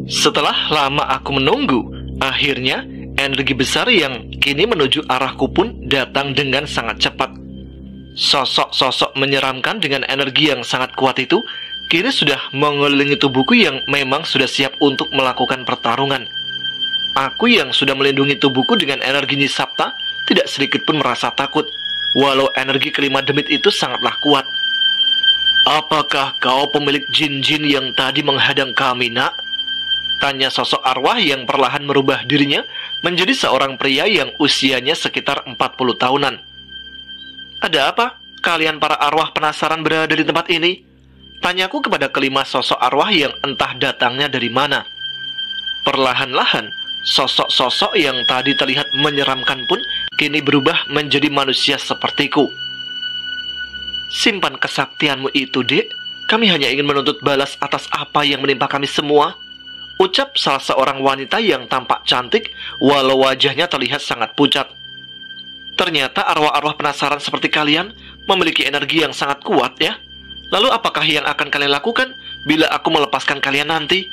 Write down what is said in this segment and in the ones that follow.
Setelah lama aku menunggu, akhirnya energi besar yang kini menuju arahku pun datang dengan sangat cepat. Sosok-sosok menyeramkan dengan energi yang sangat kuat itu kini sudah mengelilingi tubuhku yang memang sudah siap untuk melakukan pertarungan. Aku yang sudah melindungi tubuhku dengan energi Nisabta tidak sedikit pun merasa takut, walau energi kelima demit itu sangatlah kuat. "Apakah kau pemilik jin-jin yang tadi menghadang kami, nak?" tanya sosok arwah yang perlahan merubah dirinya menjadi seorang pria yang usianya sekitar 40 tahunan. "Ada apa? Kalian para arwah penasaran berada di tempat ini?" tanyaku kepada kelima sosok arwah yang entah datangnya dari mana. Perlahan-lahan, sosok-sosok yang tadi terlihat menyeramkan pun kini berubah menjadi manusia sepertiku. "Simpan kesaktianmu itu, Dek. Kami hanya ingin menuntut balas atas apa yang menimpa kami semua," ucap salah seorang wanita yang tampak cantik walau wajahnya terlihat sangat pucat. "Ternyata arwah-arwah penasaran seperti kalian memiliki energi yang sangat kuat ya. Lalu apakah yang akan kalian lakukan bila aku melepaskan kalian nanti?"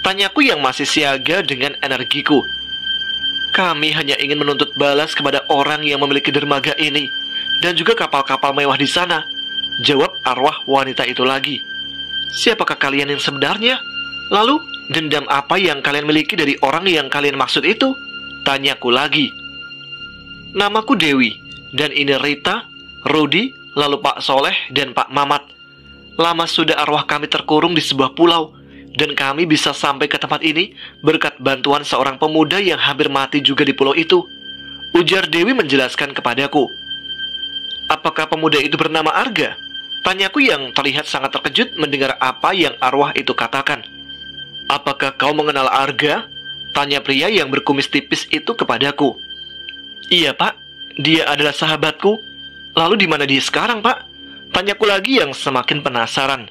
tanyaku yang masih siaga dengan energiku. "Kami hanya ingin menuntut balas kepada orang yang memiliki dermaga ini dan juga kapal-kapal mewah di sana," jawab arwah wanita itu lagi. "Siapakah kalian yang sebenarnya? Lalu dendam apa yang kalian miliki dari orang yang kalian maksud itu?" tanyaku lagi. "Namaku Dewi, dan ini Rita, Rudi, lalu Pak Soleh, dan Pak Mamat. Lama sudah arwah kami terkurung di sebuah pulau, dan kami bisa sampai ke tempat ini berkat bantuan seorang pemuda yang hampir mati juga di pulau itu," ujar Dewi menjelaskan kepadaku. "Apakah pemuda itu bernama Arga?" tanyaku yang terlihat sangat terkejut mendengar apa yang arwah itu katakan. "Apakah kau mengenal Arga?" tanya pria yang berkumis tipis itu kepadaku. "Iya, Pak. Dia adalah sahabatku." "Lalu di mana dia sekarang, Pak?" tanyaku lagi yang semakin penasaran.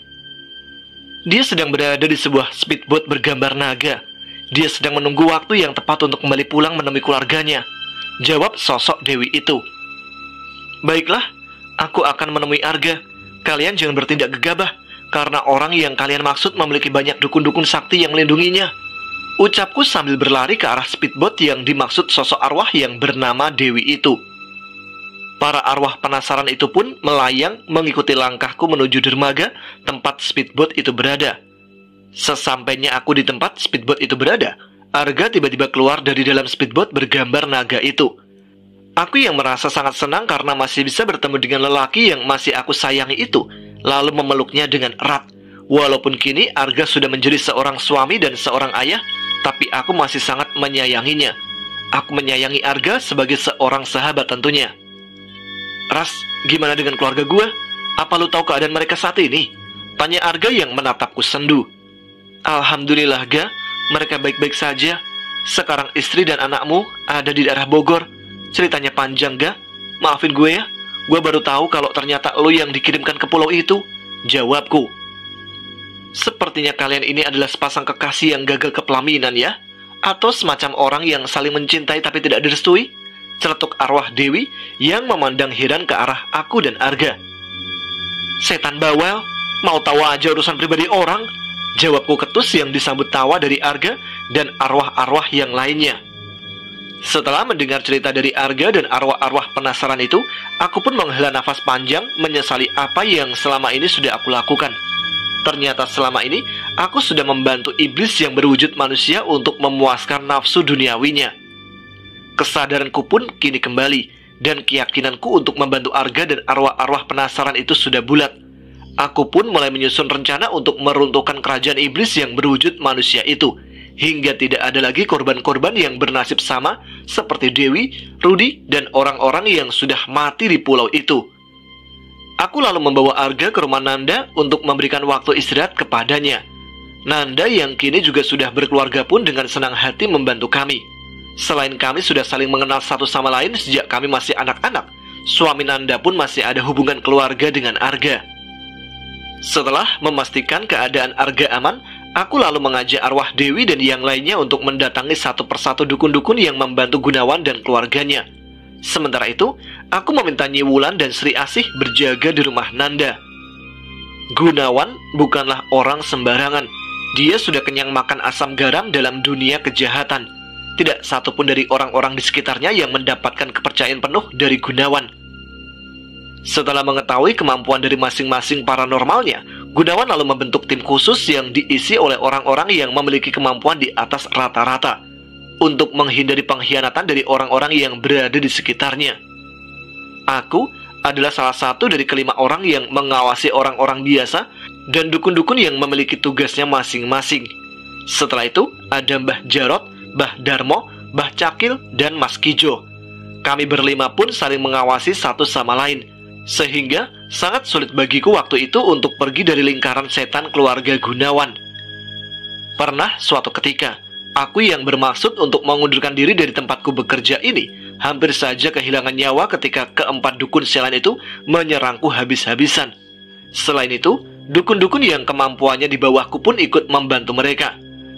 "Dia sedang berada di sebuah speedboat bergambar naga. Dia sedang menunggu waktu yang tepat untuk kembali pulang menemui keluarganya," jawab sosok Dewi itu. "Baiklah, aku akan menemui Arga. Kalian jangan bertindak gegabah, karena orang yang kalian maksud memiliki banyak dukun-dukun sakti yang melindunginya," ucapku sambil berlari ke arah speedboat yang dimaksud sosok arwah yang bernama Dewi itu. Para arwah penasaran itu pun melayang mengikuti langkahku menuju dermaga tempat speedboat itu berada. Sesampainya aku di tempat speedboat itu berada, Arga tiba-tiba keluar dari dalam speedboat bergambar naga itu. Aku yang merasa sangat senang karena masih bisa bertemu dengan lelaki yang masih aku sayangi itu, lalu memeluknya dengan erat. Walaupun kini Arga sudah menjadi seorang suami dan seorang ayah, tapi aku masih sangat menyayanginya. Aku menyayangi Arga sebagai seorang sahabat tentunya. "Ras, gimana dengan keluarga gue? Apa lu tahu keadaan mereka saat ini?" tanya Arga yang menatapku sendu. "Alhamdulillah, Ga, mereka baik-baik saja. Sekarang istri dan anakmu ada di daerah Bogor. Ceritanya panjang, Ga. Maafin gue ya, gue baru tahu kalau ternyata lu yang dikirimkan ke pulau itu," jawabku. "Sepertinya kalian ini adalah sepasang kekasih yang gagal ke pelaminan ya? Atau semacam orang yang saling mencintai tapi tidak direstui?" celetuk arwah Dewi yang memandang heran ke arah aku dan Arga. "Setan bawel, mau tahu aja urusan pribadi orang," jawabku ketus yang disambut tawa dari Arga dan arwah-arwah yang lainnya. Setelah mendengar cerita dari Arga dan arwah-arwah penasaran itu, aku pun menghela nafas panjang menyesali apa yang selama ini sudah aku lakukan. Ternyata selama ini aku sudah membantu iblis yang berwujud manusia untuk memuaskan nafsu duniawinya. Kesadaranku pun kini kembali, dan keyakinanku untuk membantu Arga dan arwah-arwah penasaran itu sudah bulat. Aku pun mulai menyusun rencana untuk meruntuhkan kerajaan iblis yang berwujud manusia itu, hingga tidak ada lagi korban-korban yang bernasib sama seperti Dewi, Rudi, dan orang-orang yang sudah mati di pulau itu. Aku lalu membawa Arga ke rumah Nanda untuk memberikan waktu istirahat kepadanya. Nanda yang kini juga sudah berkeluarga pun dengan senang hati membantu kami. Selain kami sudah saling mengenal satu sama lain sejak kami masih anak-anak, suami Nanda pun masih ada hubungan keluarga dengan Arga. Setelah memastikan keadaan Arga aman, aku lalu mengajak arwah Dewi dan yang lainnya untuk mendatangi satu persatu dukun-dukun yang membantu Gunawan dan keluarganya. Sementara itu, aku meminta Nyi Wulan dan Sri Asih berjaga di rumah Nanda. Gunawan bukanlah orang sembarangan. Dia sudah kenyang makan asam garam dalam dunia kejahatan. Tidak satupun dari orang-orang di sekitarnya yang mendapatkan kepercayaan penuh dari Gunawan. Setelah mengetahui kemampuan dari masing-masing paranormalnya, Gunawan lalu membentuk tim khusus yang diisi oleh orang-orang yang memiliki kemampuan di atas rata-rata untuk menghindari pengkhianatan dari orang-orang yang berada di sekitarnya. Aku adalah salah satu dari kelima orang yang mengawasi orang-orang biasa dan dukun-dukun yang memiliki tugasnya masing-masing. Setelah itu, ada Mbah Jarot, Mbah Darmo, Mbah Cakil, dan Mas Kijo. Kami berlima pun saling mengawasi satu sama lain, sehingga sangat sulit bagiku waktu itu untuk pergi dari lingkaran setan keluarga Gunawan. Pernah suatu ketika, aku yang bermaksud untuk mengundurkan diri dari tempatku bekerja ini, hampir saja kehilangan nyawa ketika keempat dukun sialan itu menyerangku habis-habisan. Selain itu, dukun-dukun yang kemampuannya di bawahku pun ikut membantu mereka.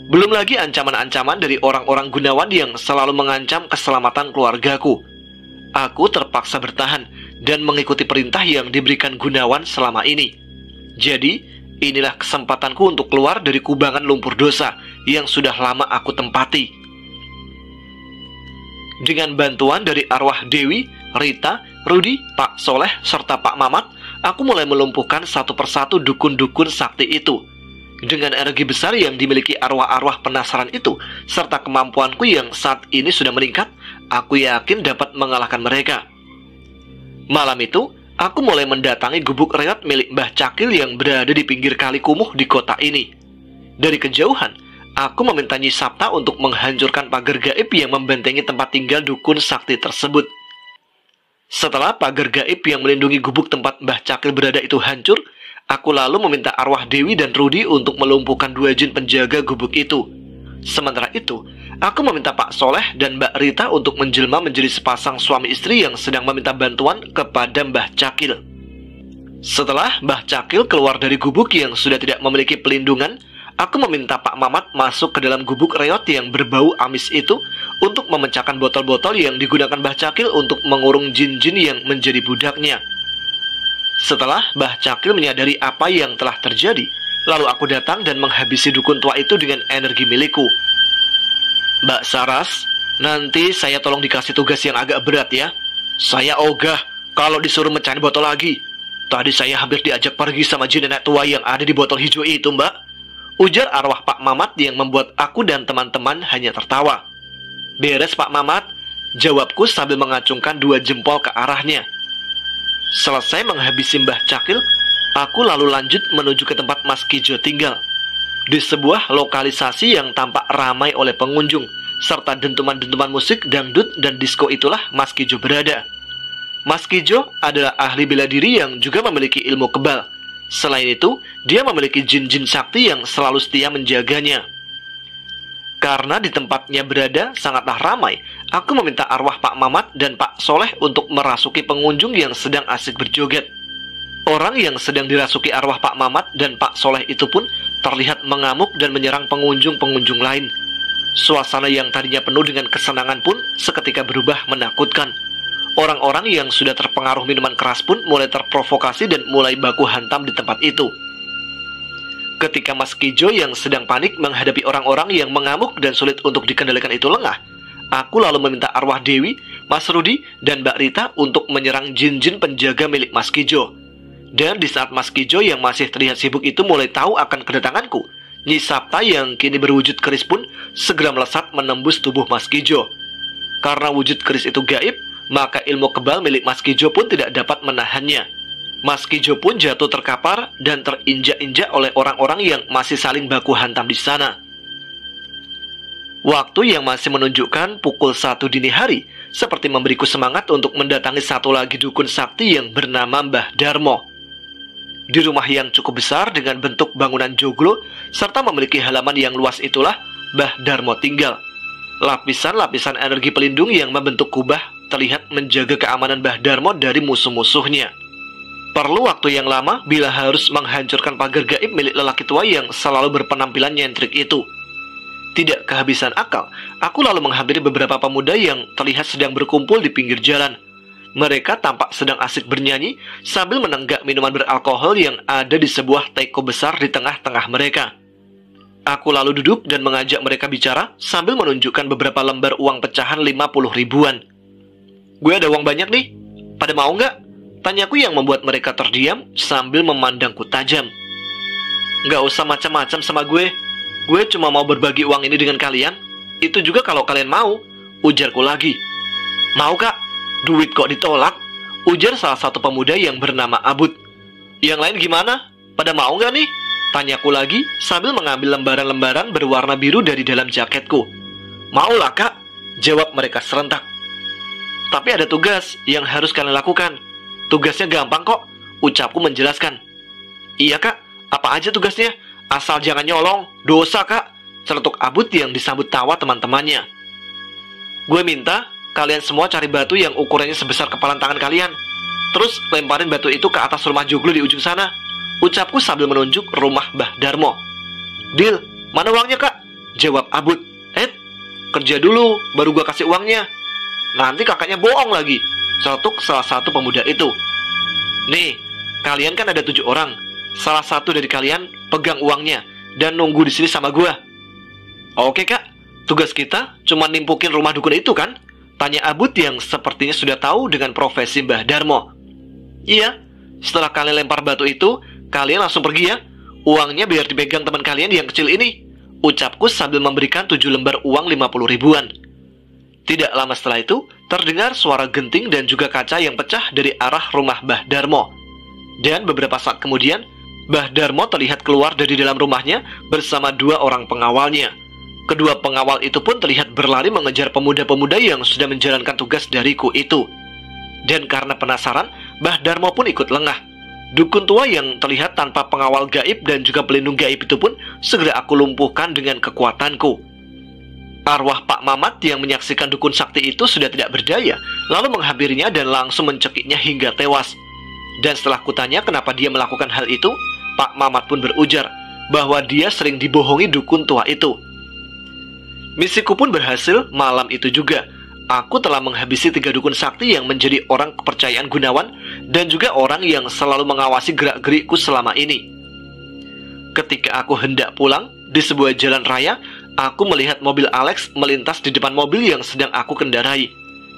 Belum lagi ancaman-ancaman dari orang-orang Gunawan yang selalu mengancam keselamatan keluargaku. Aku terpaksa bertahan dan mengikuti perintah yang diberikan Gunawan selama ini. Jadi, inilah kesempatanku untuk keluar dari kubangan lumpur dosa yang sudah lama aku tempati. Dengan bantuan dari arwah Dewi, Rita, Rudi, Pak Soleh, serta Pak Mamat, aku mulai melumpuhkan satu persatu dukun-dukun sakti itu. Dengan energi besar yang dimiliki arwah-arwah penasaran itu, serta kemampuanku yang saat ini sudah meningkat, aku yakin dapat mengalahkan mereka. Malam itu, aku mulai mendatangi gubuk reot milik Mbah Cakil yang berada di pinggir kali kumuh di kota ini. Dari kejauhan, aku meminta Nyi Sapta untuk menghancurkan pagar gaib yang membentengi tempat tinggal dukun sakti tersebut. Setelah pagar gaib yang melindungi gubuk tempat Mbah Cakil berada itu hancur, aku lalu meminta arwah Dewi dan Rudi untuk melumpuhkan 2 jin penjaga gubuk itu. Sementara itu, aku meminta Pak Soleh dan Mbak Rita untuk menjelma menjadi sepasang suami istri yang sedang meminta bantuan kepada Mbah Cakil. Setelah Mbah Cakil keluar dari gubuk yang sudah tidak memiliki pelindungan, aku meminta Pak Mamat masuk ke dalam gubuk reot yang berbau amis itu untuk memecahkan botol-botol yang digunakan Mbah Cakil untuk mengurung jin-jin yang menjadi budaknya. Setelah Mbah Cakil menyadari apa yang telah terjadi, lalu aku datang dan menghabisi dukun tua itu dengan energi milikku. Mbak Saras, nanti saya tolong dikasih tugas yang agak berat ya. Saya ogah kalau disuruh mecahin botol lagi. Tadi saya hampir diajak pergi sama jin nenek tua yang ada di botol hijau itu, Mbak. Ujar arwah Pak Mamat yang membuat aku dan teman-teman hanya tertawa. Beres Pak Mamat, jawabku sambil mengacungkan 2 jempol ke arahnya. Selesai menghabisi Mbah Cakil, aku lalu lanjut menuju ke tempat Mas Kijo tinggal. Di sebuah lokalisasi yang tampak ramai oleh pengunjung, serta dentuman-dentuman musik, dangdut, dan disko itulah Mas Kijo berada. Mas Kijo adalah ahli bela diri yang juga memiliki ilmu kebal. Selain itu, dia memiliki jin-jin sakti yang selalu setia menjaganya. Karena di tempatnya berada sangatlah ramai, aku meminta arwah Pak Mamat dan Pak Soleh untuk merasuki pengunjung yang sedang asik berjoget. Orang yang sedang dirasuki arwah Pak Mamat dan Pak Soleh itu pun terlihat mengamuk dan menyerang pengunjung-pengunjung lain. Suasana yang tadinya penuh dengan kesenangan pun seketika berubah menakutkan. Orang-orang yang sudah terpengaruh minuman keras pun mulai terprovokasi dan mulai baku hantam di tempat itu. Ketika Mas Kijo yang sedang panik menghadapi orang-orang yang mengamuk dan sulit untuk dikendalikan itu lengah, aku lalu meminta arwah Dewi, Mas Rudi, dan Mbak Rita untuk menyerang jin-jin penjaga milik Mas Kijo. Dan di saat Mas Kijo yang masih terlihat sibuk itu mulai tahu akan kedatanganku, Nyi Sapta yang kini berwujud keris pun segera melesat menembus tubuh Mas Kijo. Karena wujud keris itu gaib, maka ilmu kebal milik Mas Kijo pun tidak dapat menahannya. Mas Kijo pun jatuh terkapar dan terinjak-injak oleh orang-orang yang masih saling baku hantam di sana. Waktu yang masih menunjukkan pukul 1 dini hari, seperti memberiku semangat untuk mendatangi satu lagi dukun sakti yang bernama Mbah Darmo. Di rumah yang cukup besar dengan bentuk bangunan joglo, serta memiliki halaman yang luas itulah Mbah Darmo tinggal. Lapisan-lapisan energi pelindung yang membentuk kubah terlihat menjaga keamanan Mbah Darmo dari musuh-musuhnya. Perlu waktu yang lama bila harus menghancurkan pagar gaib milik lelaki tua yang selalu berpenampilan nyentrik itu. Tidak kehabisan akal, aku lalu menghampiri beberapa pemuda yang terlihat sedang berkumpul di pinggir jalan. Mereka tampak sedang asik bernyanyi sambil menenggak minuman beralkohol yang ada di sebuah teko besar di tengah-tengah mereka. Aku lalu duduk dan mengajak mereka bicara sambil menunjukkan beberapa lembar uang pecahan 50 ribuan. Gue ada uang banyak nih, pada mau nggak? Tanyaku yang membuat mereka terdiam sambil memandangku tajam. Nggak usah macam-macam sama gue cuma mau berbagi uang ini dengan kalian. Itu juga kalau kalian mau, ujarku lagi. Mau kak? Duit kok ditolak? Ujar salah satu pemuda yang bernama Abud. Yang lain gimana? Pada mau nggak nih? Tanyaku lagi sambil mengambil lembaran-lembaran berwarna biru dari dalam jaketku. Maulah kak, jawab mereka serentak. Tapi ada tugas yang harus kalian lakukan. Tugasnya gampang kok, ucapku menjelaskan. Iya kak, apa aja tugasnya? Asal jangan nyolong, dosa kak, celetuk Abud yang disambut tawa teman-temannya. Gue minta kalian semua cari batu yang ukurannya sebesar kepalan tangan kalian. Terus lemparin batu itu ke atas rumah joglo di ujung sana, ucapku sambil menunjuk rumah Mbah Darmo. Deal, mana uangnya kak? Jawab Abud. Kerja dulu, baru gua kasih uangnya. Nanti kakaknya bohong lagi, celetuk salah satu pemuda itu. Nih, kalian kan ada 7 orang. Salah satu dari kalian pegang uangnya dan nunggu di sini sama gua. Oke kak, tugas kita cuma nimpukin rumah dukun itu kan? Tanya Abud yang sepertinya sudah tahu dengan profesi Mbah Darmo. Iya, setelah kalian lempar batu itu, kalian langsung pergi ya. Uangnya biar dipegang teman kalian yang kecil ini, ucapku sambil memberikan 7 lembar uang 50 ribuan. Tidak lama setelah itu, terdengar suara genting dan juga kaca yang pecah dari arah rumah Mbah Darmo. Dan beberapa saat kemudian, Mbah Darmo terlihat keluar dari dalam rumahnya bersama 2 orang pengawalnya. Kedua pengawal itu pun terlihat berlari mengejar pemuda-pemuda yang sudah menjalankan tugas dariku itu. Dan karena penasaran, Mbah Darmo pun ikut lengah. Dukun tua yang terlihat tanpa pengawal gaib dan juga pelindung gaib itu pun segera aku lumpuhkan dengan kekuatanku. Arwah Pak Mamat yang menyaksikan dukun sakti itu sudah tidak berdaya, lalu menghampirinya dan langsung mencekiknya hingga tewas. Dan setelah kutanya kenapa dia melakukan hal itu, Pak Mamat pun berujar bahwa dia sering dibohongi dukun tua itu. Misiku pun berhasil malam itu juga. Aku telah menghabisi 3 dukun sakti yang menjadi orang kepercayaan Gunawan dan juga orang yang selalu mengawasi gerak-gerikku selama ini. Ketika aku hendak pulang di sebuah jalan raya, aku melihat mobil Alex melintas di depan mobil yang sedang aku kendarai.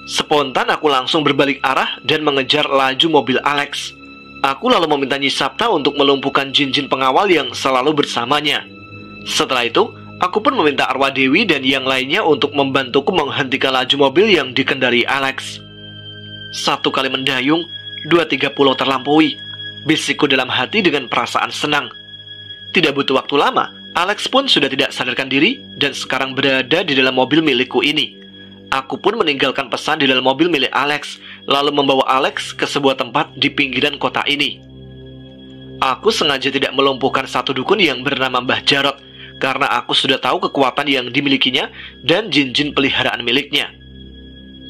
Spontan aku langsung berbalik arah dan mengejar laju mobil Alex. Aku lalu meminta Nyi Sapta untuk melumpuhkan jin-jin pengawal yang selalu bersamanya. Setelah itu, aku pun meminta arwah Dewi dan yang lainnya untuk membantuku menghentikan laju mobil yang dikendari Alex. 1 kali mendayung, 2-3 pulau terlampaui, bisikku dalam hati dengan perasaan senang. Tidak butuh waktu lama, Alex pun sudah tidak sadarkan diri dan sekarang berada di dalam mobil milikku ini. Aku pun meninggalkan pesan di dalam mobil milik Alex, lalu membawa Alex ke sebuah tempat di pinggiran kota ini. Aku sengaja tidak melumpuhkan satu dukun yang bernama Mbah Jarot, karena aku sudah tahu kekuatan yang dimilikinya dan jin-jin peliharaan miliknya.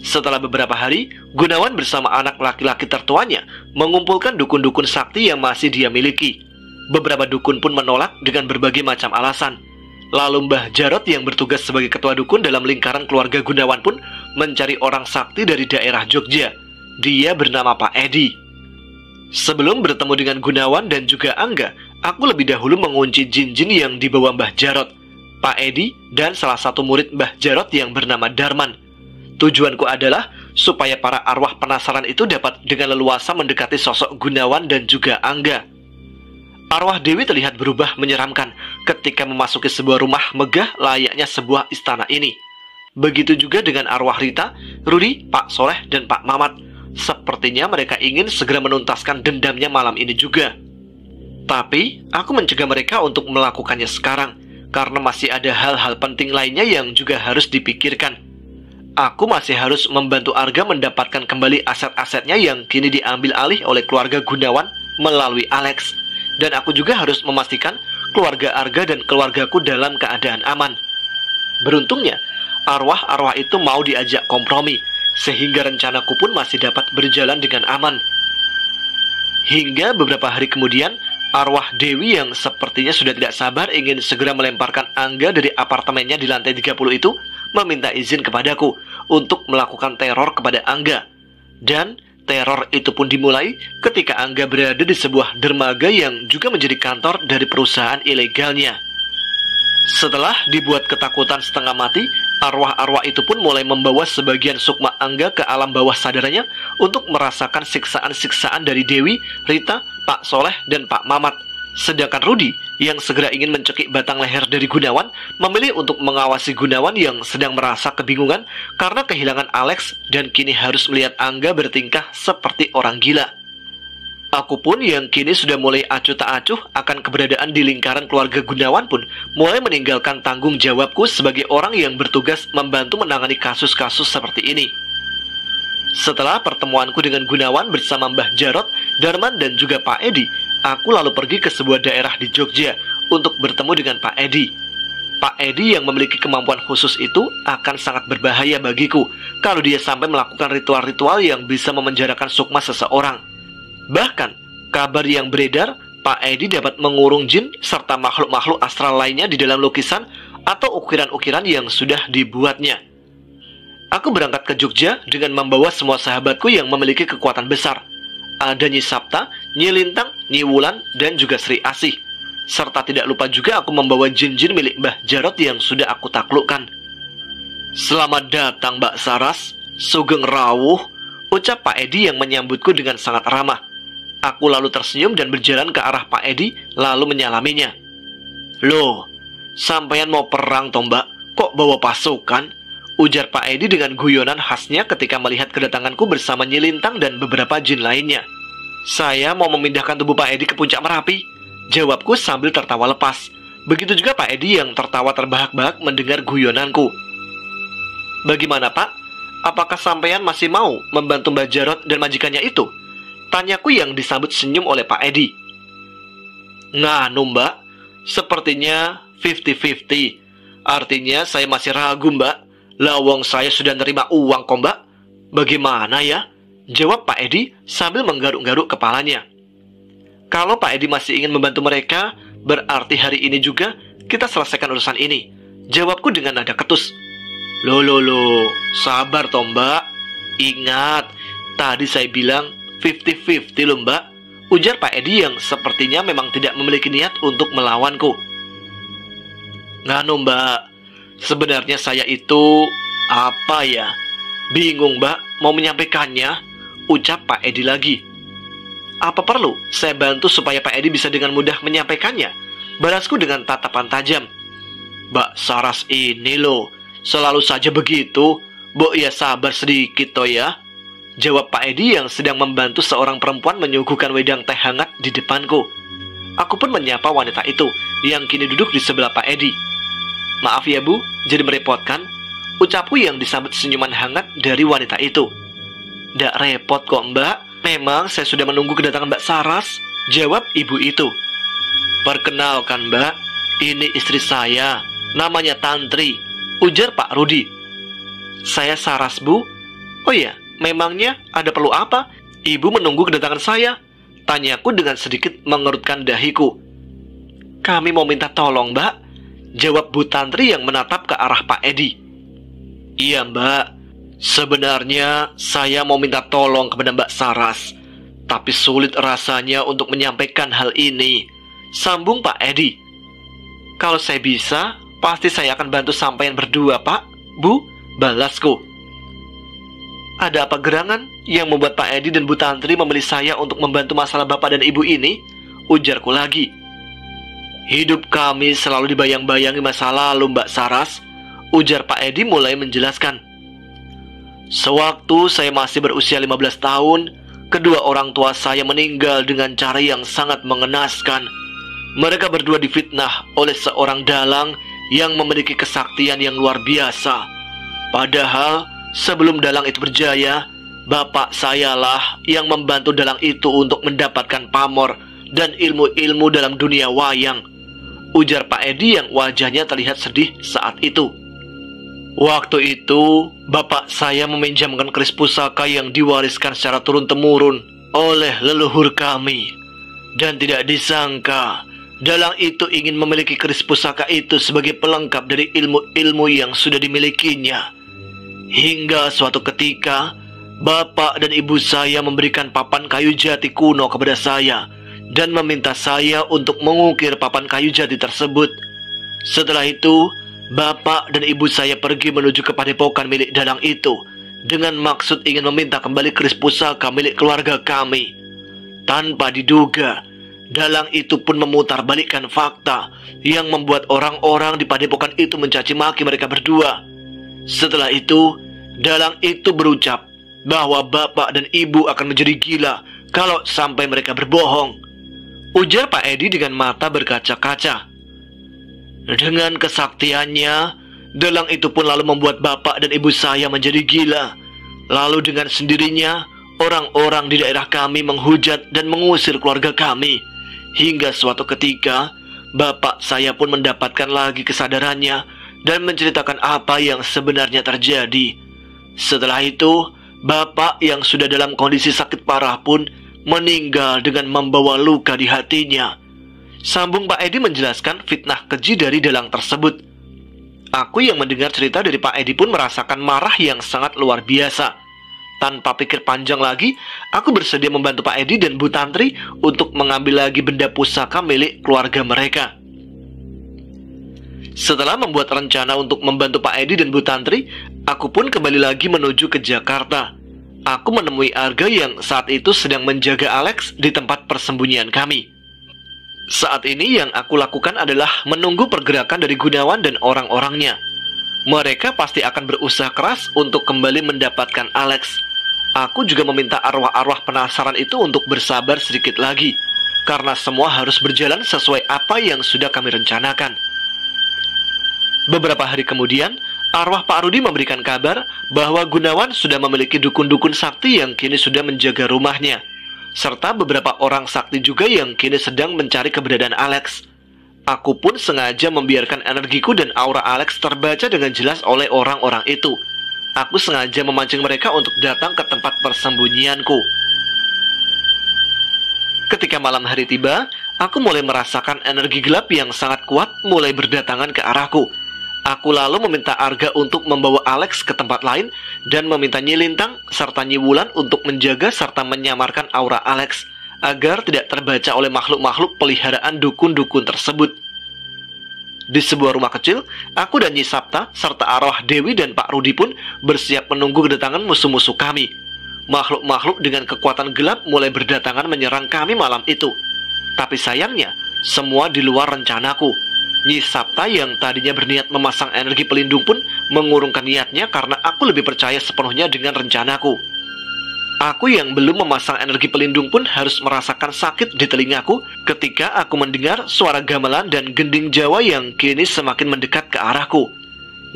Setelah beberapa hari, Gunawan bersama anak laki-laki tertuanya mengumpulkan dukun-dukun sakti yang masih dia miliki. Beberapa dukun pun menolak dengan berbagai macam alasan. Lalu Mbah Jarot yang bertugas sebagai ketua dukun dalam lingkaran keluarga Gunawan pun mencari orang sakti dari daerah Jogja. Dia bernama Pak Edi. Sebelum bertemu dengan Gunawan dan juga Angga, aku lebih dahulu mengunci jin-jin yang dibawa Mbah Jarot, Pak Edi, dan salah satu murid Mbah Jarot yang bernama Darman. Tujuanku adalah supaya para arwah penasaran itu dapat dengan leluasa mendekati sosok Gunawan dan juga Angga. Arwah Dewi terlihat berubah menyeramkan ketika memasuki sebuah rumah megah layaknya sebuah istana ini. Begitu juga dengan arwah Rita, Rudi, Pak Soleh, dan Pak Mamat. Sepertinya mereka ingin segera menuntaskan dendamnya malam ini juga. Tapi, aku mencegah mereka untuk melakukannya sekarang, karena masih ada hal-hal penting lainnya yang juga harus dipikirkan. Aku masih harus membantu Arga mendapatkan kembali aset-asetnya yang kini diambil alih oleh keluarga Gunawan melalui Alex. Dan aku juga harus memastikan keluarga Arga dan keluargaku dalam keadaan aman. Beruntungnya, arwah-arwah itu mau diajak kompromi, sehingga rencanaku pun masih dapat berjalan dengan aman. Hingga beberapa hari kemudian, arwah Dewi yang sepertinya sudah tidak sabar ingin segera melemparkan Angga dari apartemennya di lantai 30 itu meminta izin kepadaku untuk melakukan teror kepada Angga. Dan teror itu pun dimulai ketika Angga berada di sebuah dermaga yang juga menjadi kantor dari perusahaan ilegalnya. Setelah dibuat ketakutan setengah mati, arwah-arwah itu pun mulai membawa sebagian sukma Angga ke alam bawah sadarnya untuk merasakan siksaan-siksaan dari Dewi, Rita, Pak Soleh, dan Pak Mamat. Sedangkan Rudi, yang segera ingin mencekik batang leher dari Gunawan, memilih untuk mengawasi Gunawan yang sedang merasa kebingungan karena kehilangan Alex dan kini harus melihat Angga bertingkah seperti orang gila. Aku pun yang kini sudah mulai acuh tak acuh akan keberadaan di lingkaran keluarga Gunawan pun mulai meninggalkan tanggung jawabku sebagai orang yang bertugas membantu menangani kasus-kasus seperti ini. Setelah pertemuanku dengan Gunawan bersama Mbah Jarot, Darman dan juga Pak Edi, aku lalu pergi ke sebuah daerah di Jogja untuk bertemu dengan Pak Edi. Pak Edi yang memiliki kemampuan khusus itu akan sangat berbahaya bagiku kalau dia sampai melakukan ritual-ritual yang bisa memenjarakan sukma seseorang. Bahkan, kabar yang beredar, Pak Edi dapat mengurung jin serta makhluk-makhluk astral lainnya di dalam lukisan atau ukiran-ukiran yang sudah dibuatnya. Aku berangkat ke Jogja dengan membawa semua sahabatku yang memiliki kekuatan besar. Ada Nyi Sapta, Nyi Lintang, Nyi Wulan, dan juga Sri Asih. Serta tidak lupa juga aku membawa jin-jin milik Mbah Jarot yang sudah aku taklukkan. "Selamat datang Mbak Saras, Sugeng Rawuh," ucap Pak Edi yang menyambutku dengan sangat ramah. Aku lalu tersenyum dan berjalan ke arah Pak Edi, lalu menyalaminya. "Loh, sampeyan mau perang toh Mbak? Kok bawa pasukan?" ujar Pak Edi dengan guyonan khasnya ketika melihat kedatanganku bersama Nyi Lintang dan beberapa jin lainnya. "Saya mau memindahkan tubuh Pak Edi ke puncak Merapi," jawabku sambil tertawa lepas. Begitu juga Pak Edi yang tertawa terbahak-bahak mendengar guyonanku. "Bagaimana Pak? Apakah sampeyan masih mau membantu Mbah Jarot dan majikannya itu?" tanyaku yang disambut senyum oleh Pak Edi. "Nganu Mbak, sepertinya 50-50. Artinya saya masih ragu Mbak. Lawang saya sudah nerima uang kok Mbak." "Bagaimana ya?" jawab Pak Edi sambil menggaruk-garuk kepalanya. "Kalau Pak Edi masih ingin membantu mereka, berarti hari ini juga kita selesaikan urusan ini," jawabku dengan nada ketus. Loh, sabar toh Mbak. Ingat, tadi saya bilang 50-50 loh Mbak, ujar Pak Edi yang sepertinya memang tidak memiliki niat untuk melawanku. "Nganu Mbak, sebenarnya saya itu apa ya? Bingung Mbak mau menyampaikannya," ucap Pak Edi lagi. "Apa perlu saya bantu supaya Pak Edi bisa dengan mudah menyampaikannya?" balasku dengan tatapan tajam. "Mbak Saras ini loh, selalu saja begitu. Mbok ya sabar sedikit toh ya," jawab Pak Edi yang sedang membantu seorang perempuan menyuguhkan wedang teh hangat di depanku. Aku pun menyapa wanita itu yang kini duduk di sebelah Pak Edi. "Maaf ya Bu, jadi merepotkan," ucapku yang disambut senyuman hangat dari wanita itu. "Ndak repot kok Mbak, memang saya sudah menunggu kedatangan Mbak Saras," jawab ibu itu. "Perkenalkan Mbak, ini istri saya, namanya Tantri," ujar Pak Rudi. "Saya Saras Bu." "Oh iya, memangnya ada perlu apa Ibu menunggu kedatangan saya?" tanyaku dengan sedikit mengerutkan dahiku. "Kami mau minta tolong Mbak," jawab Bu Tantri yang menatap ke arah Pak Edi. "Iya Mbak, sebenarnya saya mau minta tolong kepada Mbak Saras, tapi sulit rasanya untuk menyampaikan hal ini," sambung Pak Edi. "Kalau saya bisa, pasti saya akan bantu sampean berdua Pak, Bu," balasku. "Ada apa gerangan yang membuat Pak Edi dan Bu Tantri memilih saya untuk membantu masalah Bapak dan Ibu ini?" ujarku lagi. "Hidup kami selalu dibayang-bayangi masa lalu Mbak Saras," ujar Pak Edi mulai menjelaskan. "Sewaktu saya masih berusia 15 tahun, kedua orang tua saya meninggal dengan cara yang sangat mengenaskan. Mereka berdua difitnah oleh seorang dalang yang memiliki kesaktian yang luar biasa. Padahal sebelum dalang itu berjaya, bapak sayalah yang membantu dalang itu untuk mendapatkan pamor dan ilmu-ilmu dalam dunia wayang," ujar Pak Edi yang wajahnya terlihat sedih saat itu. "Waktu itu, bapak saya meminjamkan keris pusaka yang diwariskan secara turun-temurun oleh leluhur kami. Dan tidak disangka, dalang itu ingin memiliki keris pusaka itu sebagai pelengkap dari ilmu-ilmu yang sudah dimilikinya. Hingga suatu ketika, bapak dan ibu saya memberikan papan kayu jati kuno kepada saya dan meminta saya untuk mengukir papan kayu jati tersebut. Setelah itu, bapak dan ibu saya pergi menuju ke padepokan milik dalang itu dengan maksud ingin meminta kembali keris pusaka milik keluarga kami. Tanpa diduga, dalang itu pun memutarbalikkan fakta yang membuat orang-orang di padepokan itu mencaci maki mereka berdua. Setelah itu, dalang itu berucap bahwa bapak dan ibu akan menjadi gila kalau sampai mereka berbohong. Ujar Pak Edi dengan mata berkaca-kaca. Dengan kesaktiannya, dalang itu pun lalu membuat bapak dan ibu saya menjadi gila. Lalu dengan sendirinya, orang-orang di daerah kami menghujat dan mengusir keluarga kami. Hingga suatu ketika, bapak saya pun mendapatkan lagi kesadarannya dan menceritakan apa yang sebenarnya terjadi. Setelah itu, bapak yang sudah dalam kondisi sakit parah pun meninggal dengan membawa luka di hatinya. Sambung Pak Edi menjelaskan fitnah keji dari dalang tersebut. Aku yang mendengar cerita dari Pak Edi pun merasakan marah yang sangat luar biasa. Tanpa pikir panjang lagi, aku bersedia membantu Pak Edi dan Bu Tantri untuk mengambil lagi benda pusaka milik keluarga mereka. Setelah membuat rencana untuk membantu Pak Edi dan Bu Tantri, aku pun kembali lagi menuju ke Jakarta. Aku menemui Arga yang saat itu sedang menjaga Alex di tempat persembunyian kami. Saat ini yang aku lakukan adalah menunggu pergerakan dari Gunawan dan orang-orangnya. Mereka pasti akan berusaha keras untuk kembali mendapatkan Alex. Aku juga meminta arwah-arwah penasaran itu untuk bersabar sedikit lagi, karena semua harus berjalan sesuai apa yang sudah kami rencanakan. Beberapa hari kemudian, arwah Pak Rudi memberikan kabar bahwa Gunawan sudah memiliki dukun-dukun sakti yang kini sudah menjaga rumahnya, serta beberapa orang sakti juga yang kini sedang mencari keberadaan Alex. Aku pun sengaja membiarkan energiku dan aura Alex terbaca dengan jelas oleh orang-orang itu. Aku sengaja memancing mereka untuk datang ke tempat persembunyianku. Ketika malam hari tiba, aku mulai merasakan energi gelap yang sangat kuat mulai berdatangan ke arahku. Aku lalu meminta Arga untuk membawa Alex ke tempat lain dan meminta Nyi Lintang serta Nyi Wulan untuk menjaga serta menyamarkan aura Alex agar tidak terbaca oleh makhluk-makhluk peliharaan dukun-dukun tersebut. Di sebuah rumah kecil, aku dan Nyi Sapta serta arwah Dewi dan Pak Rudi pun bersiap menunggu kedatangan musuh-musuh kami. Makhluk-makhluk dengan kekuatan gelap mulai berdatangan menyerang kami malam itu. Tapi sayangnya, semua di luar rencanaku. Nyi Sapta yang tadinya berniat memasang energi pelindung pun mengurungkan niatnya karena aku lebih percaya sepenuhnya dengan rencanaku. Aku yang belum memasang energi pelindung pun harus merasakan sakit di telingaku ketika aku mendengar suara gamelan dan gending Jawa yang kini semakin mendekat ke arahku.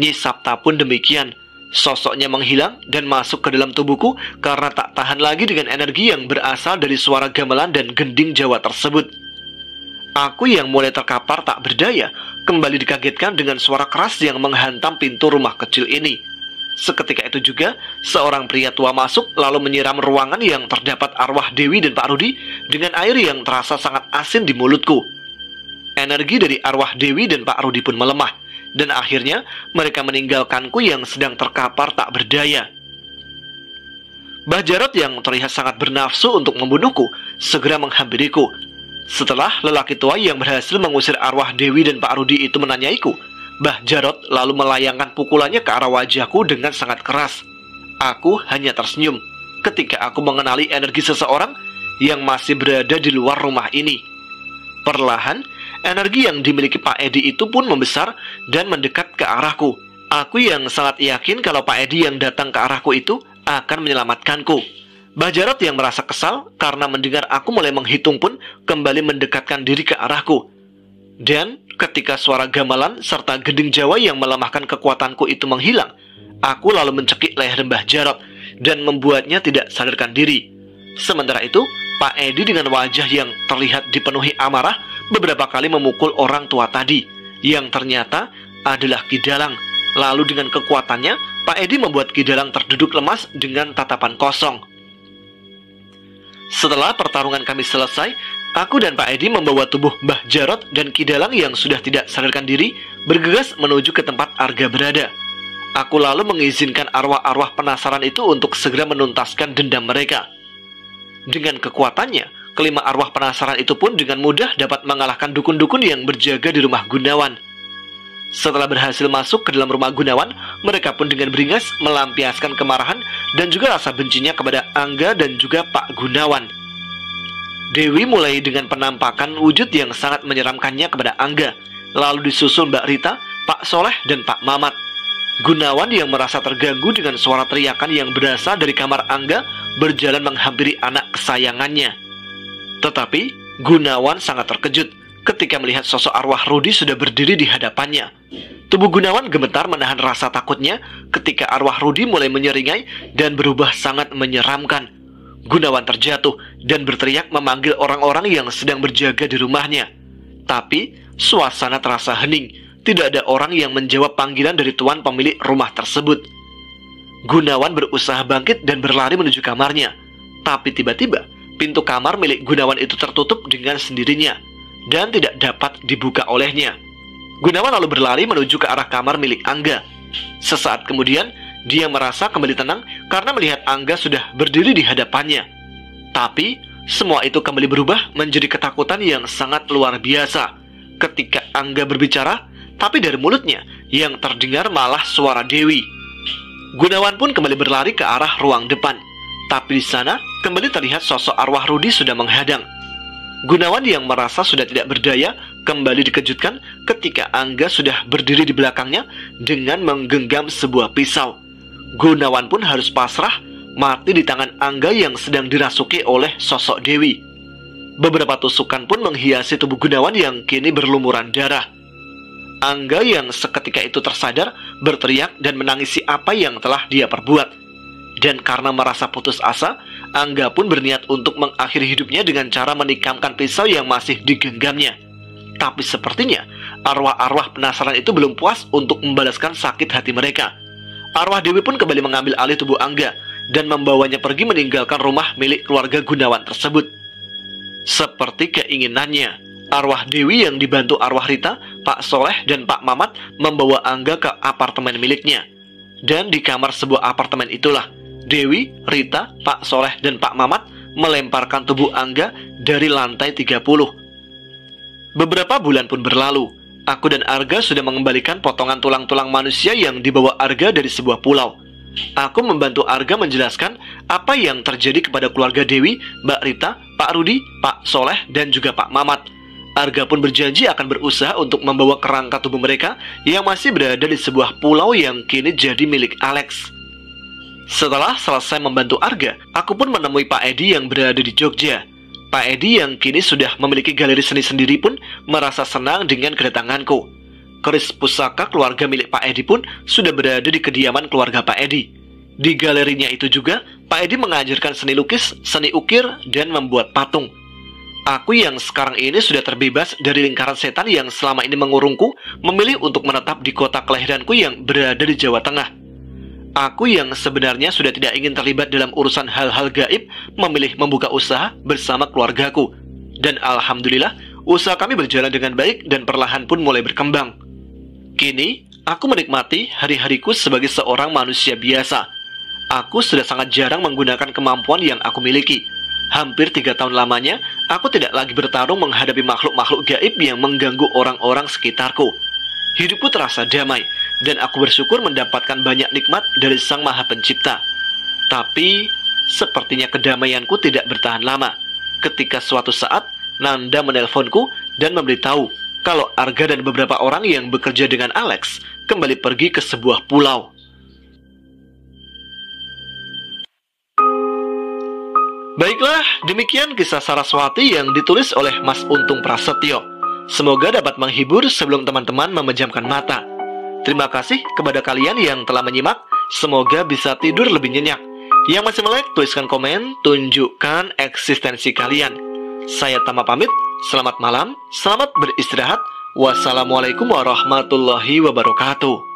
Nyi Sapta pun demikian. Sosoknya menghilang dan masuk ke dalam tubuhku karena tak tahan lagi dengan energi yang berasal dari suara gamelan dan gending Jawa tersebut. Aku yang mulai terkapar tak berdaya, kembali dikagetkan dengan suara keras yang menghantam pintu rumah kecil ini. Seketika itu juga, seorang pria tua masuk lalu menyiram ruangan yang terdapat arwah Dewi dan Pak Rudi dengan air yang terasa sangat asin di mulutku. Energi dari arwah Dewi dan Pak Rudi pun melemah, dan akhirnya mereka meninggalkanku yang sedang terkapar tak berdaya. Mbah Jarot yang terlihat sangat bernafsu untuk membunuhku, segera menghampiriku. Setelah lelaki tua yang berhasil mengusir arwah Dewi dan Pak Rudi itu menanyaiku, Mbah Jarot lalu melayangkan pukulannya ke arah wajahku dengan sangat keras. Aku hanya tersenyum ketika aku mengenali energi seseorang yang masih berada di luar rumah ini. Perlahan, energi yang dimiliki Pak Edi itu pun membesar dan mendekat ke arahku. Aku yang sangat yakin kalau Pak Edi yang datang ke arahku itu akan menyelamatkanku. Mbah Jarot yang merasa kesal karena mendengar aku mulai menghitung pun kembali mendekatkan diri ke arahku. Dan ketika suara gamelan serta gending Jawa yang melemahkan kekuatanku itu menghilang, aku lalu mencekik leher Mbah Jarot dan membuatnya tidak sadarkan diri. Sementara itu, Pak Edi dengan wajah yang terlihat dipenuhi amarah beberapa kali memukul orang tua tadi, yang ternyata adalah Ki Dalang. Lalu dengan kekuatannya, Pak Edi membuat Ki Dalang terduduk lemas dengan tatapan kosong. Setelah pertarungan kami selesai, aku dan Pak Edi membawa tubuh Mbah Jarot dan Ki Dalang yang sudah tidak sadarkan diri bergegas menuju ke tempat Arga berada. Aku lalu mengizinkan arwah-arwah penasaran itu untuk segera menuntaskan dendam mereka. Dengan kekuatannya, kelima arwah penasaran itu pun dengan mudah dapat mengalahkan dukun-dukun yang berjaga di rumah Gunawan. Setelah berhasil masuk ke dalam rumah Gunawan, mereka pun dengan beringas melampiaskan kemarahan dan juga rasa bencinya kepada Angga dan juga Pak Gunawan. Dewi mulai dengan penampakan wujud yang sangat menyeramkannya kepada Angga, lalu disusul Mbak Rita, Pak Soleh, dan Pak Mamat. Gunawan yang merasa terganggu dengan suara teriakan yang berasal dari kamar Angga berjalan menghampiri anak kesayangannya. Tetapi Gunawan sangat terkejut ketika melihat sosok arwah Rudi sudah berdiri di hadapannya. Tubuh Gunawan gemetar menahan rasa takutnya ketika arwah Rudi mulai menyeringai dan berubah sangat menyeramkan. Gunawan terjatuh dan berteriak memanggil orang-orang yang sedang berjaga di rumahnya. Tapi suasana terasa hening, tidak ada orang yang menjawab panggilan dari tuan pemilik rumah tersebut. Gunawan berusaha bangkit dan berlari menuju kamarnya. Tapi tiba-tiba pintu kamar milik Gunawan itu tertutup dengan sendirinya dan tidak dapat dibuka olehnya. Gunawan lalu berlari menuju ke arah kamar milik Angga. Sesaat kemudian, dia merasa kembali tenang karena melihat Angga sudah berdiri di hadapannya. Tapi, semua itu kembali berubah menjadi ketakutan yang sangat luar biasa ketika Angga berbicara, tapi dari mulutnya yang terdengar malah suara Dewi. Gunawan pun kembali berlari ke arah ruang depan. Tapi di sana, kembali terlihat sosok arwah Rudi sudah menghadang. Gunawan yang merasa sudah tidak berdaya kembali dikejutkan ketika Angga sudah berdiri di belakangnya dengan menggenggam sebuah pisau. Gunawan pun harus pasrah mati di tangan Angga yang sedang dirasuki oleh sosok Dewi. Beberapa tusukan pun menghiasi tubuh Gunawan yang kini berlumuran darah. Angga yang seketika itu tersadar berteriak dan menangisi apa yang telah dia perbuat. Dan karena merasa putus asa, Angga pun berniat untuk mengakhiri hidupnya dengan cara menikamkan pisau yang masih digenggamnya. Tapi sepertinya arwah-arwah penasaran itu belum puas untuk membalaskan sakit hati mereka. Arwah Dewi pun kembali mengambil alih tubuh Angga dan membawanya pergi meninggalkan rumah milik keluarga Gunawan tersebut. Seperti keinginannya, arwah Dewi yang dibantu arwah Rita, Pak Soleh, dan Pak Mamat membawa Angga ke apartemen miliknya. Dan di kamar sebuah apartemen itulah Dewi, Rita, Pak Soleh, dan Pak Mamat melemparkan tubuh Angga dari lantai 30. Beberapa bulan pun berlalu. Aku dan Arga sudah mengembalikan potongan tulang-tulang manusia yang dibawa Arga dari sebuah pulau. Aku membantu Arga menjelaskan apa yang terjadi kepada keluarga Dewi, Mbak Rita, Pak Rudi, Pak Soleh, dan juga Pak Mamat. Arga pun berjanji akan berusaha untuk membawa kerangka tubuh mereka yang masih berada di sebuah pulau yang kini jadi milik Alex. Setelah selesai membantu Arga, aku pun menemui Pak Edi yang berada di Jogja. Pak Edi yang kini sudah memiliki galeri seni sendiri pun merasa senang dengan kedatanganku. Keris pusaka keluarga milik Pak Edi pun sudah berada di kediaman keluarga Pak Edi. Di galerinya itu juga, Pak Edi mengajarkan seni lukis, seni ukir, dan membuat patung. Aku yang sekarang ini sudah terbebas dari lingkaran setan yang selama ini mengurungku, memilih untuk menetap di kota kelahiranku yang berada di Jawa Tengah. Aku yang sebenarnya sudah tidak ingin terlibat dalam urusan hal-hal gaib, memilih membuka usaha bersama keluargaku. Dan alhamdulillah, usaha kami berjalan dengan baik dan perlahan pun mulai berkembang. Kini, aku menikmati hari-hariku sebagai seorang manusia biasa. Aku sudah sangat jarang menggunakan kemampuan yang aku miliki. Hampir 3 tahun lamanya, aku tidak lagi bertarung menghadapi makhluk-makhluk gaib yang mengganggu orang-orang sekitarku. Hidupku terasa damai, dan aku bersyukur mendapatkan banyak nikmat dari Sang Maha Pencipta. Tapi, sepertinya kedamaianku tidak bertahan lama. Ketika suatu saat, Nanda menelponku dan memberitahu kalau Arga dan beberapa orang yang bekerja dengan Alex kembali pergi ke sebuah pulau. Baiklah, demikian kisah Saraswati yang ditulis oleh Mas Untung Prasetyo. Semoga dapat menghibur sebelum teman-teman memejamkan mata. Terima kasih kepada kalian yang telah menyimak. Semoga bisa tidur lebih nyenyak. Yang masih melek, tuliskan komen, tunjukkan eksistensi kalian. Saya Tama pamit, selamat malam, selamat beristirahat. Wassalamualaikum warahmatullahi wabarakatuh.